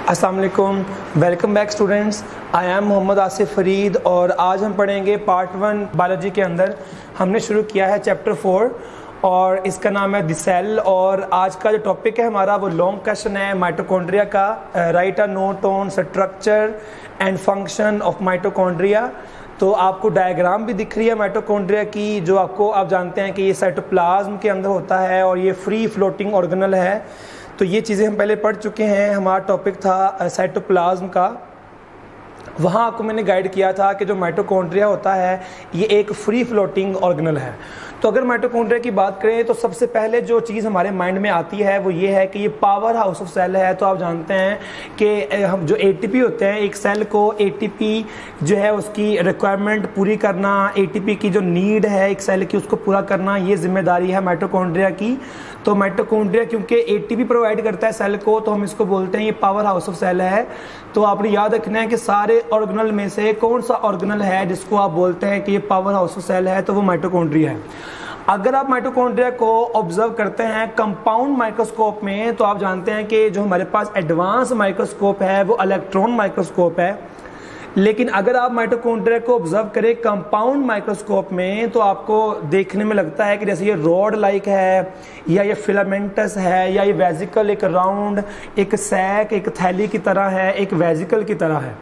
अस्सलाम वालेकुम, welcome back students. I am Mohammad Asif Farid और आज हम पढ़ेंगे पार्ट 1 बायोलॉजी के अंदर। हमने शुरू किया है चैप्टर 4 और इसका नाम है द सेल। और आज का जो टॉपिक है हमारा वो लॉन्ग क्वेश्चन है माइटोकॉन्ड्रिया का। Right a note on structure and function of mitochondria. तो आपको डायग्राम भी दिख रही है माइटोकॉन्ड्रिया की, जो आप जानते हैं कि ये साइटोप्लाज्म के अंदर होता है और ये फ्री फ्लोटिंग ऑर्गेनल है। तो ये चीज़ें हम पहले पढ़ चुके हैं। हमारा टॉपिक था साइटोप्लाज्म का। वहाँ आपको मैंने गाइड किया था कि जो माइटोकॉन्ड्रिया होता है ये एक फ्री फ्लोटिंग ऑर्गेनल है। तो अगर माइटोकॉन्ड्रिया की बात करें तो सबसे पहले जो चीज़ हमारे माइंड में आती है वो ये है कि ये पावर हाउस ऑफ सेल है। तो आप जानते हैं कि हम जो एटीपी होते हैं, एक सेल को एटीपी जो है उसकी रिक्वायरमेंट पूरी करना, एटीपी की जो नीड है एक सेल की उसको पूरा करना, ये जिम्मेदारी है माइटोकॉन्ड्रिया की। तो माइटोकॉन्ड्रिया क्योंकि एटीपी प्रोवाइड करता है सेल को, तो हम इसको बोलते हैं ये पावर हाउस ऑफ सेल है। तो आपने याद रखना है कि सारे ऑर्गेनल में से कौन सा ऑर्गेनल है जिसको आप बोलते हैं कि ये पावर हाउस ऑफ सेल है, तो वो माइटोकॉन्ड्रिया है। अगर आप माइटोकॉन्ड्रिया को ऑब्जर्व करते हैं कंपाउंड माइक्रोस्कोप में, तो आप जानते हैं कि जो हमारे पास एडवांस माइक्रोस्कोप है वो इलेक्ट्रॉन माइक्रोस्कोप है। लेकिन अगर आप माइटोकॉन्ड्रिया को ऑब्जर्व करें कंपाउंड माइक्रोस्कोप में, तो आपको देखने में लगता है कि जैसे ये रॉड लाइक है, या ये फिलामेंटस है, या ये वेजिकल एक राउंड एक सैक एक थैली की तरह है, एक वेजिकल की तरह है।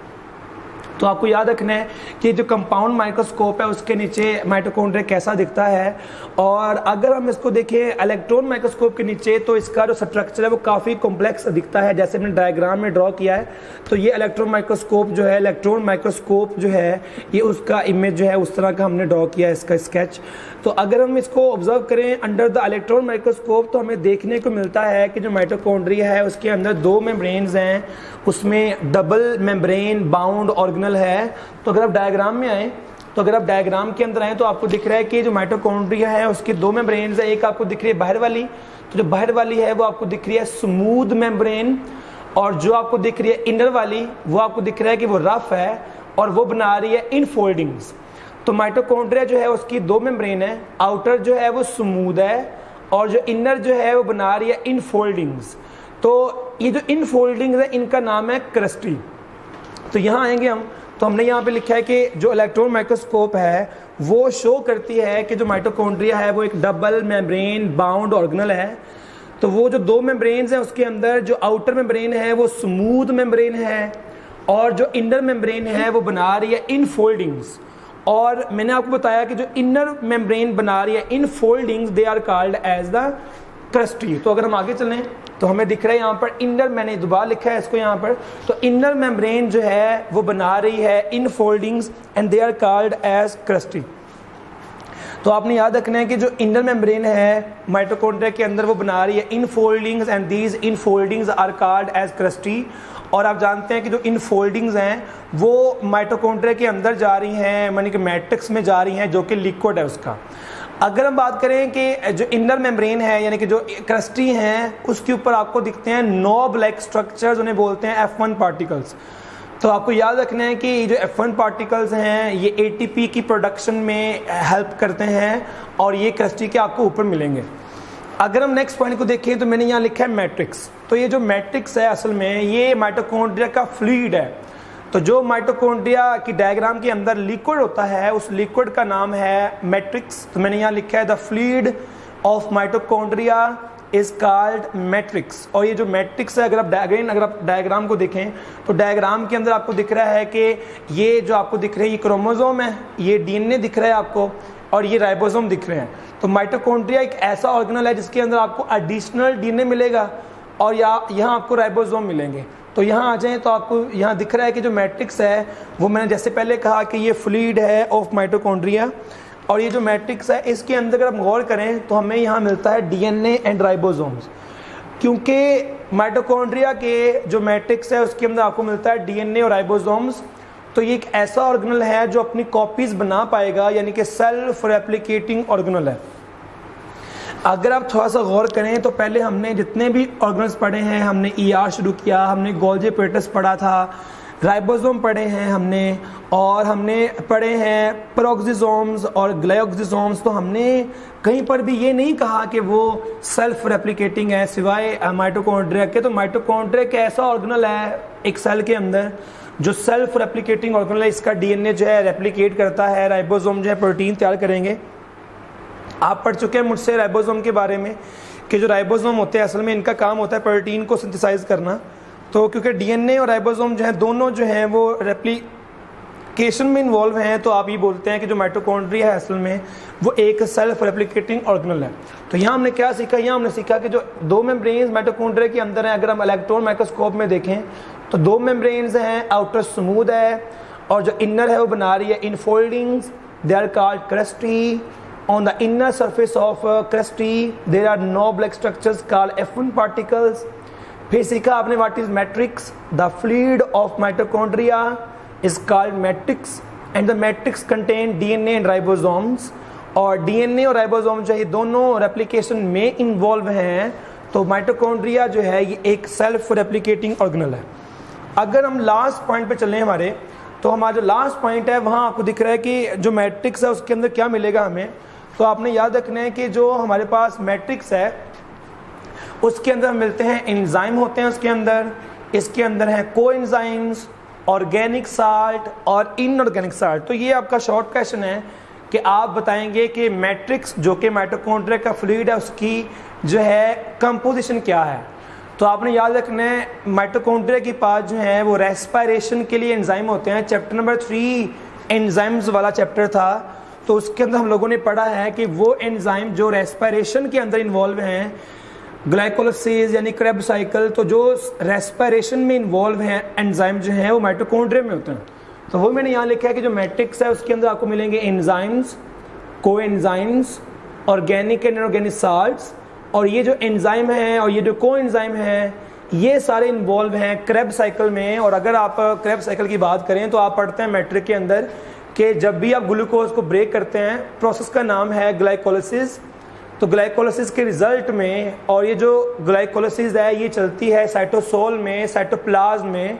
तो आपको याद रखना है कि जो कंपाउंड माइक्रोस्कोप है उसके नीचे माइटोकॉन्ड्रिया कैसा दिखता है। और अगर हम इसको देखें इलेक्ट्रॉन माइक्रोस्कोप के नीचे, तो इसका जो स्ट्रक्चर है वो काफ़ी कॉम्प्लेक्स दिखता है, जैसे मैंने डायग्राम में ड्रॉ किया है। तो ये इलेक्ट्रॉन माइक्रोस्कोप जो है, इलेक्ट्रॉन माइक्रोस्कोप जो है, ये उसका इमेज जो है उस तरह का हमने ड्रॉ किया है, इसका स्केच। तो अगर हम इसको ऑब्जर्व करें अंडर द इलेक्ट्रॉन माइक्रोस्कोप, तो हमें देखने को मिलता है कि जो माइटोकॉन्ड्रिया है उसके अंदर दो मेम्ब्रेन्स हैं, उसमें डबल मेम्ब्रेन बाउंड ऑर्गेनल है। तो अगर आप डायग्राम में आए, तो अगर आप डायग्राम के अंदर आए तो आपको दिख रहा है कि जो माइटोकॉन्ड्रिया है उसकी दो मेम्ब्रेन्स है। एक आपको दिख रही है बाहर वाली, तो जो बाहर वाली है वो आपको दिख रही है स्मूथ मेम्ब्रेन, और जो आपको दिख रही है इनर वाली वो आपको दिख रहा है कि वो रफ है और वो बना रही है इनफोल्डिंग्स। तो माइटोकॉन्ड्रिया जो है उसकी दो मेम्ब्रेन है, आउटर जो है वो स्मूथ है और जो इनर जो है वो बना रही है इनफोल्डिंग्स। तो ये जो इनफोल्डिंग्स है इनका नाम है क्रस्टी। तो यहाँ आएंगे हम, तो हमने यहाँ पे लिखा है कि जो इलेक्ट्रॉन माइक्रोस्कोप है वो शो करती है कि जो माइटोकॉन्ड्रिया है वो एक डबल मेम्ब्रेन बाउंड ऑर्गेनल है। तो वो जो दो मेम्ब्रेन्स हैं उसके अंदर जो आउटर मेम्ब्रेन है वो स्मूथ मेम्ब्रेन है और जो इनर मेम्ब्रेन है वो बना रही है इनफोल्डिंग्स। और मैंने आपको बताया कि जो इनर मेम्ब्रेन बना रही है infoldings, they are called as the cristae. तो अगर हम आगे चलें तो हमें दिख रहा है यहाँ पर इनर, मैंने दोबारा लिखा है इसको यहाँ पर, तो इनर मेम्ब्रेन जो है वो बना रही है infoldings and they are called as cristae. तो आपने याद रखना है कि जो इनर मेम्ब्रेन है माइटोकॉन्ड्रिया के अंदर वो बना रही है infoldings and these infoldings are called as cristae. और आप जानते हैं कि जो इनफोल्डिंग्स हैं वो माइटोकॉन्ड्रिया के अंदर जा रही हैं, यानी कि मैट्रिक्स में जा रही हैं, जो कि लिक्विड है उसका। अगर हम बात करें कि जो इनर मेम्ब्रेन है यानी कि जो क्रस्टी हैं उसके ऊपर आपको दिखते हैं नॉब लाइक स्ट्रक्चर्स, उन्हें बोलते हैं F1 पार्टिकल्स। तो आपको याद रखना है कि ये जो F1 पार्टिकल्स हैं ये एटीपी की प्रोडक्शन में हेल्प करते हैं और ये क्रस्टी के आपको ऊपर मिलेंगे। अगर हम नेक्स्ट पॉइंट को देखें तो मैंने यहाँ लिखा है मैट्रिक्स। तो ये जो मैट्रिक्स है असल में ये माइटोकॉन्ड्रिया का फ्लूइड है। तो जो माइटोकॉन्ड्रिया की डायग्राम के अंदर लिक्विड होता है उस लिक्विड का नाम है मैट्रिक्स। तो मैंने यहाँ लिखा है the fluid of mitochondria is called matrix. और ये जो मैट्रिक्स है, अगर आप डायग्राम को देखें तो डायग्राम के अंदर आपको दिख रहा है कि ये जो आपको दिख रहा है ये क्रोमोसोम है, ये डीएनए दिख रहा है आपको, और ये राइबोसोम दिख रहे हैं। तो माइटोकॉन्ड्रिया एक ऐसा ऑर्गेनल है जिसके अंदर आपको एडिशनल डीएनए मिलेगा और यहाँ आपको राइबोसोम मिलेंगे। तो यहाँ आ जाएं तो आपको यहाँ दिख रहा है कि जो मैट्रिक्स है वो मैंने जैसे पहले कहा कि ये फ्लूइड है ऑफ माइटोकॉन्ड्रिया। और ये जो मैट्रिक्स है इसके अंदर अगर हम गौर करें तो हमें यहाँ मिलता है डीएनए एंड राइबोसोम्स। क्योंकि माइटोकॉन्ड्रिया के जो मैट्रिक्स है उसके अंदर आपको मिलता है डीएनए और राइबोसोम्स, तो ये एक ऐसा ऑर्गेनल है जो अपनी कॉपीज बना पाएगा, यानी कि सेल्फ रेप्लिकेटिंग ऑर्गेनल है। अगर आप थोड़ा सा गौर करें तो पहले हमने जितने भी ऑर्गेनल्स पढ़े हैं, हमने ईआर शुरू किया, हमने गोल्जी एपेरेटस पढ़ा था, राइबोसोम पढ़े हैं हमने, और हमने पढ़े हैं पेरोक्सिसोम्स और ग्लाइकोक्सिसोम्स। तो हमने कहीं पर भी ये नहीं कहा कि वो सेल्फ रेप्लिकेटिंग है सिवाय माइटोकॉन्ड्रिया के। तो माइटोकॉन्ड्रिया एक ऐसा ऑर्गेनल है एक सेल के अंदर जो सेल्फ रेप्लिकेटिंग ऑर्गेनल है, इसका डीएनए जो है रेप्लिकेट करता है, राइबोसोम जो है प्रोटीन तैयार करेंगे। आप पढ़ चुके हैं मुझसे राइबोसोम के बारे में कि जो राइबोसोम होते हैं असल में इनका काम होता है प्रोटीन को सिंथेसाइज करना। तो क्योंकि डीएनए और राइबोसोम जो है दोनों जो हैं वो रेप्लिकेशन में इन्वॉल्व हैं, तो आप ये बोलते हैं कि जो माइटोकॉन्ड्रिया है असल में वो एक सेल्फ रेप्लिकेटिंग ऑर्गेनल है। तो यहाँ हमने क्या सीखा, यहाँ हमने सीखा कि जो दो मेम्ब्रेन्स माइटोकॉन्ड्रिया के अंदर हैं, अगर हम इलेक्ट्रॉन माइक्रोस्कोप में देखें तो दो मेम्ब्रेन्स हैं, आउटर स्मूथ है और जो इनर है वो बना रही है infoldings, they are called cristae. On the inner surface of crusty there are no black structures called F1 particles। फिर सीखा आपने what is matrix, the fluid of mitochondria is called matrix and the matrix contain DNA and ribosomes। और DNA और ribosome जो है दोनों replication में involve हैं। तो माइटोकॉन्ड्रिया जो है ये एक सेल्फ रेप्लिकेटिंग ऑर्गेनल है। अगर हम लास्ट पॉइंट पे चलें हमारे, तो हमारा जो लास्ट पॉइंट है वहाँ आपको दिख रहा है कि जो मैट्रिक्स है उसके अंदर क्या मिलेगा हमें। तो आपने याद रखना है कि जो हमारे पास मैट्रिक्स है उसके अंदर मिलते हैं एंजाइम होते हैं उसके अंदर, इसके अंदर है कोएंजाइम्स, ऑर्गेनिक साल्ट और इनऑर्गेनिक साल्ट। तो ये आपका शॉर्ट क्वेश्चन है कि आप बताएंगे कि मैट्रिक्स जो कि माइटोकॉन्ड्रिया का फ्लूइड है उसकी जो है कंपोजिशन क्या है। तो आपने याद रखना है माइटोकॉन्ड्रिया के पास जो है वो रेस्पिरेशन के लिए एंजाइम होते हैं। चैप्टर नंबर 3 एंजाइम्स वाला चैप्टर था, तो उसके अंदर हम लोगों ने पढ़ा है कि वो एंजाइम जो रेस्पिरेशन के अंदर इन्वॉल्व हैं, ग्लाइकोलाइसिस यानी क्रेब्स साइकिल, तो जो रेस्पिरेशन में इन्वॉल्व हैं एंजाइम जो हैं वो माइटोकॉन्ड्रिया में होते हैं। तो वो मैंने यहाँ लिखा है कि जो मैट्रिक्स है उसके अंदर आपको मिलेंगे enzymes, coenzymes, organic and inorganic salts. और ये जो एंजाइम है और ये जो कोएंजाइम है ये सारे इन्वॉल्व हैं क्रेब्स साइकिल में। और अगर आप क्रेब्स साइकिल की बात करें तो आप पढ़ते हैं मैट्रिक के अंदर कि जब भी आप ग्लूकोज को ब्रेक करते हैं प्रोसेस का नाम है ग्लाइकोलाइसिस। तो ग्लाइकोलाइसिस के रिजल्ट में, और ये जो ग्लाइकोलाइसिस है ये चलती है साइटोसोल में, साइटोप्लाज्म में।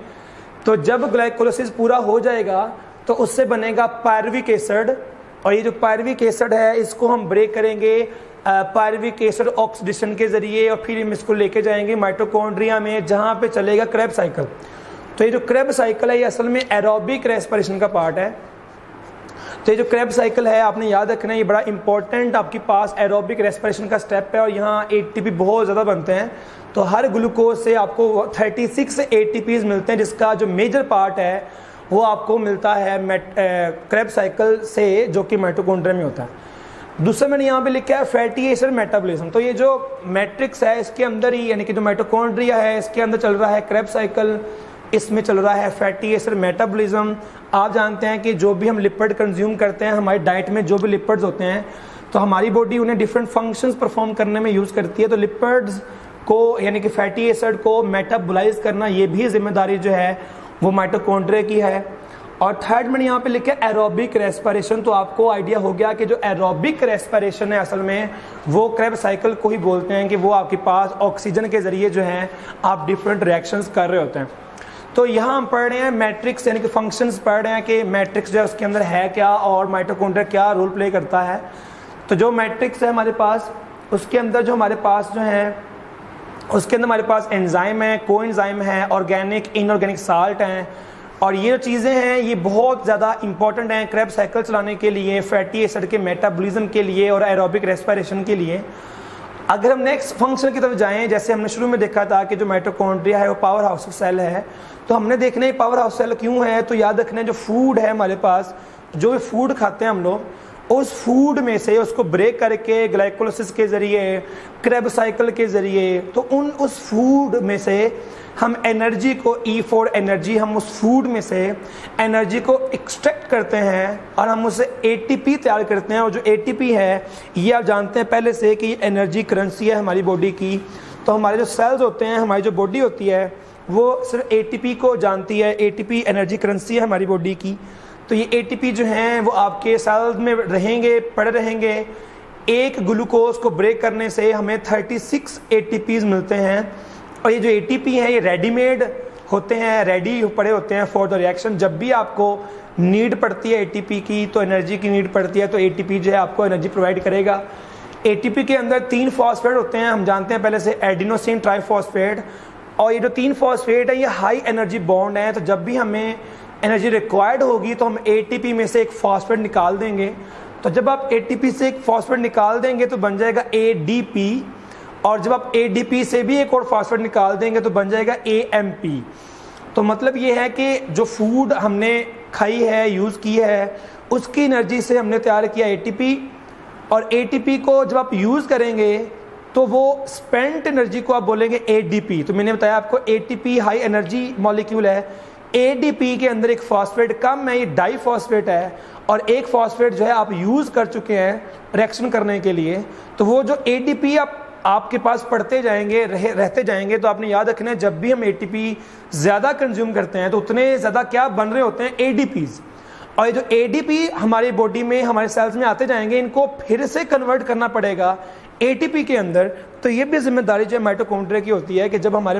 तो जब ग्लाइकोलाइसिस पूरा हो जाएगा तो उससे बनेगा पायरुविक एसिड, और ये जो पायरुविक एसिड है इसको हम ब्रेक करेंगे पायरुविक एसिड ऑक्सीडेशन के जरिए, और फिर हम इसको लेके जाएंगे माइटोकॉन्ड्रिया में जहाँ पे चलेगा क्रेब साइकिल। तो ये जो क्रेब साइकिल है ये असल में एरोबिक रेस्पिरेशन का पार्ट है। तो ये जो क्रेब साइकिल है आपने याद रखना है ये बड़ा इंपॉर्टेंट आपके पास एरोबिक रेस्पिरेशन का स्टेप है, और यहाँ एटीपी बहुत ज़्यादा बनते हैं। तो हर ग्लूकोज से आपको 36 एटीपीज मिलते हैं, जिसका जो मेजर पार्ट है वो आपको मिलता है क्रेब साइकिल से, जो कि माइटोकॉन्ड्रिया में होता है। दूसरा मैंने यहाँ पे लिखा है फैटी एसिड मेटाबॉलिज्म। तो ये जो मैट्रिक्स है इसके अंदर ही, यानी कि जो माइटोकॉन्ड्रिया है इसके अंदर चल रहा है क्रेब साइकिल, इसमें चल रहा है फैटी एसिड मेटाबॉलिज्म। आप जानते हैं कि जो भी हम लिपिड कंज्यूम करते हैं, हमारी डाइट में जो भी लिपिड्स होते हैं, तो हमारी बॉडी उन्हें डिफरेंट फंक्शंस परफॉर्म करने में यूज़ करती है। तो लिपिड्स को यानी कि फैटी एसिड को मेटाबोलाइज करना ये भी जिम्मेदारी जो है वो माइटोकॉन्ड्रिया की है। और थर्ड मैंने यहाँ पे लिखा है एरोबिक रेस्पिरेशन। तो आपको आइडिया हो गया कि जो एरोबिक रेस्पिरेशन है असल में वो क्रेब साइकिल को ही बोलते हैं, कि वो आपके पास ऑक्सीजन के ज़रिए जो है आप डिफरेंट रिएक्शंस कर रहे होते हैं। तो यहाँ हम पढ़ रहे हैं मैट्रिक्स यानी कि फंक्शंस पढ़ रहे हैं कि मैट्रिक्स जो है उसके अंदर है क्या और माइटोकॉन्ड्रिया क्या रोल प्ले करता है। तो जो मैट्रिक्स है हमारे पास उसके अंदर जो हमारे पास जो है उसके अंदर हमारे पास एंजाइम है, कोएंजाइम है, ऑर्गेनिक इनऑर्गेनिक साल्ट हैं। और ये जो चीज़ें हैं ये बहुत ज़्यादा इंपॉर्टेंट हैं क्रेब साइकिल चलाने के लिए, फैटी एसिड के मेटाबॉलिज्म के लिए और एरोबिक रेस्पिरेशन के लिए। अगर हम नेक्स्ट फंक्शन की तरफ जाएं, जैसे हमने शुरू में देखा था कि जो माइटोकॉन्ड्रिया है वो पावर हाउस सेल है, तो हमने देखना है पावर हाउस सेल क्यों है। तो याद रखना है जो फूड है हमारे पास, जो भी फूड खाते हैं हम लोग, उस फूड में से उसको ब्रेक करके ग्लाइकोलाइसिस के ज़रिए, क्रेब साइकिल के ज़रिए, तो उस फूड में से हम एनर्जी को E4 एनर्जी, हम उस फूड में से एनर्जी को एक्सट्रैक्ट करते हैं और हम उससे ATP तैयार करते हैं। और जो ATP है ये आप जानते हैं पहले से कि एनर्जी करेंसी है हमारी बॉडी की। तो हमारे जो सेल्स होते हैं, हमारी जो बॉडी होती है वो सिर्फ ATP को जानती है। ATP एनर्जी करेंसी है हमारी बॉडी की। तो ये ATP जो हैं वो आपके सेल्स में रहेंगे, पड़े रहेंगे। एक ग्लूकोज को ब्रेक करने से हमें 36 ATPs मिलते हैं। और ये जो ATP है ये रेडीमेड होते हैं, रेडी पड़े होते हैं फॉर द रिएक्शन। जब भी आपको नीड पड़ती है एटीपी की, तो एनर्जी की नीड पड़ती है, तो एटीपी जो है आपको एनर्जी प्रोवाइड करेगा। एटीपी के अंदर 3 फॉस्फेट होते हैं, हम जानते हैं पहले से, एडिनोसिन ट्राइफॉस्फेट। और ये जो 3 फॉस्फेट है ये हाई एनर्जी बॉन्ड है, तो जब भी हमें एनर्जी रिक्वायर्ड होगी तो हम एटीपी में से एक फॉस्फेट निकाल देंगे। तो जब आप एटीपी से एक फॉस्फेट निकाल देंगे तो बन जाएगा एडीपी, और जब आप एडीपी से भी एक और फॉस्फेट निकाल देंगे तो बन जाएगा एएमपी। तो मतलब ये है कि जो फूड हमने खाई है, यूज़ की है, उसकी एनर्जी से हमने तैयार किया एटीपी, और एटीपी को जब आप यूज़ करेंगे तो वो स्पेंट एनर्जी को आप बोलेंगे एडीपी। तो मैंने बताया आपको एटीपी हाई एनर्जी मॉलिक्यूल है, एडीपी के अंदर एक फॉस्फेट कम है, ये डाइफॉस्फेट है, और एक फॉस्फेट जो है आप यूज़ कर चुके हैं रिएक्शन करने के लिए। तो वो जो एटीपी आपके पास पढ़ते जाएंगे, रहते जाएंगे, तो आपने याद रखना है जब भी हम एटीपी ज़्यादा कंज्यूम करते हैं तो उतने ज़्यादा क्या बन रहे होते हैं, एडीपीज़। और ये जो एडीपी हमारी बॉडी में, हमारे सेल्स में आते जाएंगे, इनको फिर से कन्वर्ट करना पड़ेगा एटीपी के अंदर। तो ये भी जिम्मेदारी जो माइटोकॉन्ड्रिया की होती है कि जब हमारे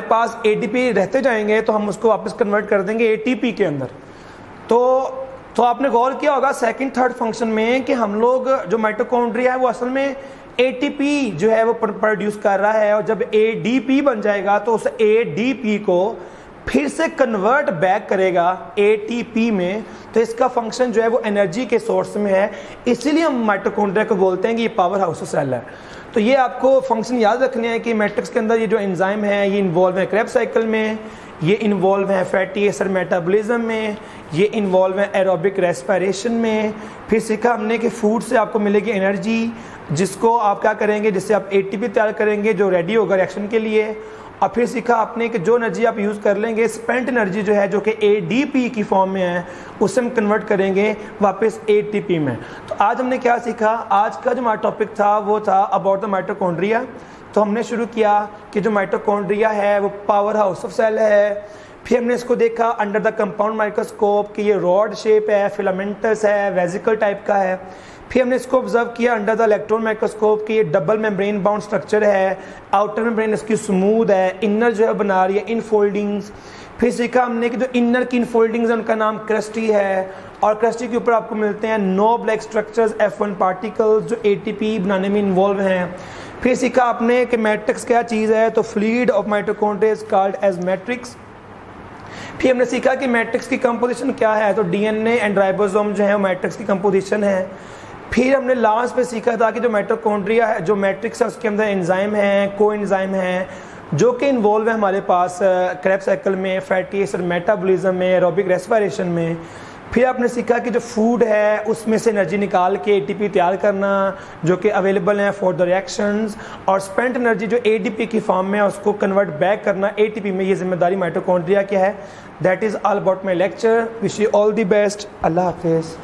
पास एटीपी रहते जाएंगे तो हम उसको वापस कन्वर्ट कर देंगे एटीपी के अंदर। तो आपने गौर किया होगा सेकंड थर्ड फंक्शन में कि हम लोग जो माइटोकॉन्ड्रिया है वो असल में एटीपी जो है वो प्रोड्यूस कर रहा है, और जब एडीपी बन जाएगा तो उस एडीपी को फिर से कन्वर्ट बैक करेगा एटीपी में। तो इसका फंक्शन जो है वो एनर्जी के सोर्स में है, इसीलिए हम माइटोकॉन्ड्रिया को बोलते हैं कि ये पावर हाउस सेल है। तो ये आपको फंक्शन याद रखने हैं कि मैट्रिक्स के अंदर ये जो एंजाइम है ये इन्वॉल्व है क्रेब्स साइकिल में, ये इन्वॉल्व है फैटी एसिड मेटाबॉलिज्म में, ये इन्वॉल्व है एरोबिक रेस्पिरेशन में। फिर सीखा हमने कि फूड से आपको मिलेगी एनर्जी, जिसको आप क्या करेंगे, जिससे आप एटीपी तैयार करेंगे जो रेडी होगा रिएक्शन के लिए। और फिर सीखा आपने कि जो एनर्जी आप यूज़ कर लेंगे, स्पेंट एनर्जी जो है जो कि एडीपी की फॉर्म में है, उससे हम कन्वर्ट करेंगे वापस एटीपी में। तो आज हमने क्या सीखा, आज का जो हमारा टॉपिक था वो था अबाउट द माइटोकॉन्ड्रिया। तो हमने शुरू किया कि जो माइटोकॉन्ड्रिया है वो पावर हाउस ऑफ सेल है। फिर हमने इसको देखा अंडर द कंपाउंड माइक्रोस्कोप कि ये रॉड शेप है, फिलामेंटस है, वेजिकल टाइप का है। फिर हमने इसको ऑब्जर्व किया अंडर द इलेक्ट्रॉन माइक्रोस्कोप कि ये डबल मेम्ब्रेन बाउंड स्ट्रक्चर है, आउटर मेम्ब्रेन इसकी स्मूथ है, इनर जो है बना रही है इनफोल्डिंग्स। फिर सीखा हमने कि जो इनर की इनफोल्डिंग्स है उनका नाम क्रस्टी है, और क्रस्टी के ऊपर आपको मिलते हैं knob like structures F1 particles जो एटीपी बनाने में इन्वॉल्व हैं। फिर सीखा आपने कि मैट्रिक्स क्या चीज़ है, तो fluid of mitochondria is called as matrix. फिर हमने सीखा कि मैट्रिक्स की कंपोजिशन क्या है, तो डीएनए एंड राइबोसोम जो है वो मैट्रिक्स की कंपोजिशन है। फिर हमने लास्ट पे सीखा था कि जो माइटोकॉन्ड्रिया है, जो मैट्रिक्स है, उसके अंदर एंजाइम है, को एंजाइम है, जो कि इन्वॉल्व है हमारे पास क्रेब्स साइकिल में, फैटी एसिड मेटाबॉलिज्म में, एरोबिक रेस्पिरेशन में। फिर आपने सीखा कि जो फूड है उसमें से एनर्जी निकाल के एटीपी तैयार करना जो कि अवेलेबल है फॉर द रिएक्शंस, और स्पेंट एनर्जी जो एडीपी की फॉर्म में है उसको कन्वर्ट बैक करना एटीपी में। ये जिम्मेदारी माइटोकॉन्ड्रिया की है। That is all about my lecture. Wish you all the best. अल्लाह हाफिज़।